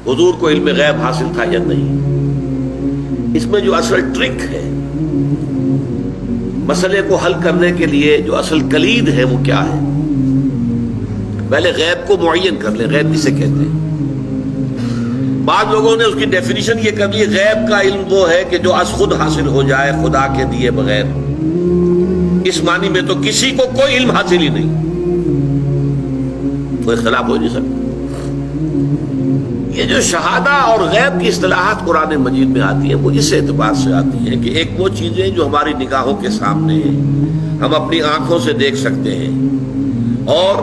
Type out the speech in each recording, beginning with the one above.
حضور کو علم غیب حاصل تھا یا نہیں؟ اس میں جو اصل ٹرک ہے مسئلے کو حل کرنے کے لیے، جو اصل کلید ہے وہ کیا ہے؟ پہلے غیب کو معین کر لیں، غیب کسے کہتے ہیں؟ بعض لوگوں نے اس کی ڈیفینیشن یہ کر لی، غیب کا علم وہ ہے کہ جو از خود حاصل ہو جائے خدا کے دیے بغیر۔ اس معنی میں تو کسی کو کوئی علم حاصل ہی نہیں، کوئی اختلاف ہو نہیں سکتا۔ یہ جو شہادہ اور غیب کی اصطلاحات قرآن مجید میں آتی ہیں وہ اس اعتبار سے آتی ہیں کہ ایک وہ چیزیں جو ہماری نگاہوں کے سامنے ہیں، ہم اپنی آنکھوں سے دیکھ سکتے ہیں، اور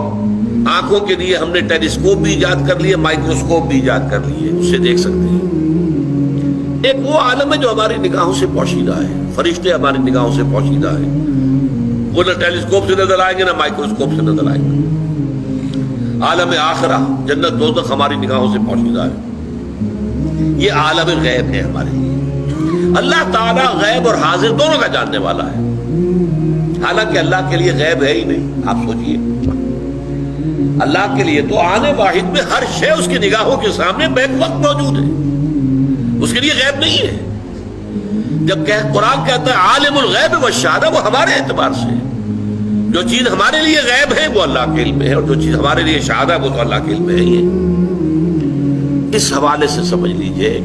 آنکھوں کے لیے ہم نے ٹیلیسکوپ بھی ایجاد کر لیے، مائکروسکوپ بھی ایجاد کر لیے، اس سے دیکھ سکتے ہیں۔ ایک وہ عالم ہے جو ہماری نگاہوں سے پوشیدہ ہے، فرشتے ہماری نگاہوں سے پوشیدہ ہیں، وہ نہ ٹیلیسکوپ سے نظر آئیں گے نہ مائکروسکوپ سے نظر آئیں گے۔ عالم آخرہ، جنت دوزخ ہماری نگاہوں سے پوشیدہ ہے۔ یہ عالم غیب ہے ہمارے لیے۔ اللہ تعالیٰ غیب اور حاضر دونوں کا جاننے والا ہے، حالانکہ اللہ کے لیے غیب ہے ہی نہیں۔ آپ سوچئے، اللہ کے لیے تو آنے واحد میں ہر شے اس کی نگاہوں کے سامنے بیک وقت موجود ہے، اس کے لیے غیب نہیں ہے۔ جب قرآن کہتا ہے عالم الغیب والشہادہ، وہ ہمارے اعتبار سے ہے۔ جو چیز ہمارے لیے غیب ہے وہ اللہ کے علم میں ہے، اور جو چیز ہمارے لیے شہادہ ہے وہ تو اللہ کے علم میں ہے ہی ہے۔ اس حوالے سے سمجھ لیجئے،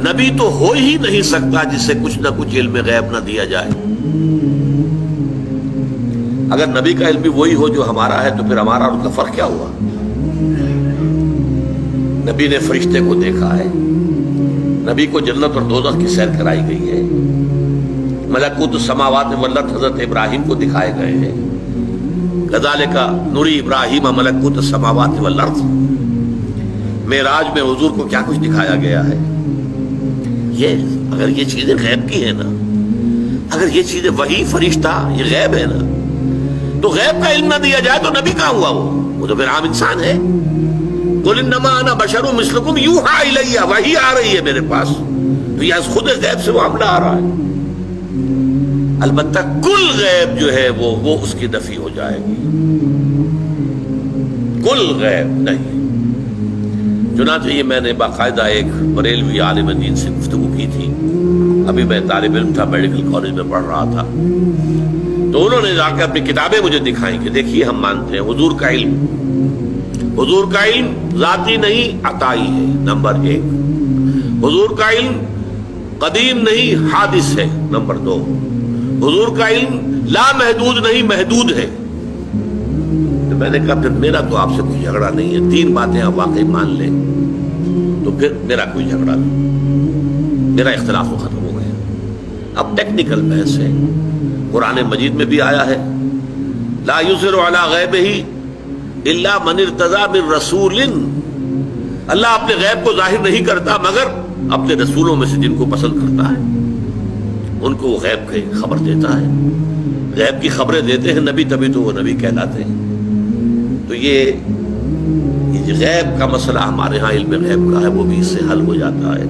نبی تو ہو ہی نہیں سکتا جس سے کچھ نہ کچھ علم غیب نہ دیا جائے۔ اگر نبی کا علم بھی وہی ہو جو ہمارا ہے تو پھر ہمارا اور ان کا فرق کیا ہوا؟ نبی نے فرشتے کو دیکھا ہے، نبی کو جنت اور دوزخ کی سیر کرائی گئی ہے، ملکوت السماوات والارض حضرت ابراہیم کو دکھائے گئے ہیں، کذالک نری ابراہیم ملکوت السماوات والارض۔ معراج میں حضور کو کیا کچھ دکھایا گیا ہے۔ اگر یہ چیزیں غیب کی ہیں نا، اگر یہ چیزیں وحی فرشتہ یہ غیب ہے نا، تو غیب کا علم نہ دیا جائے تو نبی کہاں ہوا؟ وہ تو پھر عام انسان ہے۔ قل انما انا بشر مثلکم یوحی الی، وحی آ رہی ہے میرے پاس، تو یہ خود غیب سے معاملہ آ رہا ہے۔ البتہ کل غیب جو ہے وہ اس کی نفی ہو جائے گی، کل غیب نہیں۔ چنانچہ یہ میں نے باقاعدہ ایک بریلوی عالم دین سے گفتگو کی تھی، ابھی میں طالب علم تھا، میڈیکل کالج میں پڑھ رہا تھا، تو انہوں نے جا کے اپنی کتابیں مجھے دکھائیں کہ دیکھیے ہم مانتے ہیں حضور کا علم ذاتی نہیں عطائی ہے، نمبر ایک۔ حضور کا علم قدیم نہیں حادث ہے، نمبر دو۔ حضور کا علم لا محدود نہیں محدود ہے۔ تو میں نے کہا پھر میرا تو آپ سے کوئی جھگڑا نہیں ہے، تین باتیں آپ واقعی مان لیں تو پھر میرا کوئی جھگڑا نہیں، میرا اختلاف ختم ہو گیا۔ اب ٹیکنیکل بحث ہے، قرآن مجید میں بھی آیا ہے لا یظہر علی غیبہ الا من ارتضی من رسول، اللہ اپنے غیب کو ظاہر نہیں کرتا مگر اپنے رسولوں میں سے جن کو پسند کرتا ہے ان کو وہ غیب کی خبر دیتا ہے۔ غیب کی خبریں دیتے ہیں نبی، تبھی تو وہ نبی کہلاتے ہیں۔ تو یہ غیب کا مسئلہ ہمارے ہاں علم غیب کا ہے، وہ بھی اس سے حل ہو جاتا ہے۔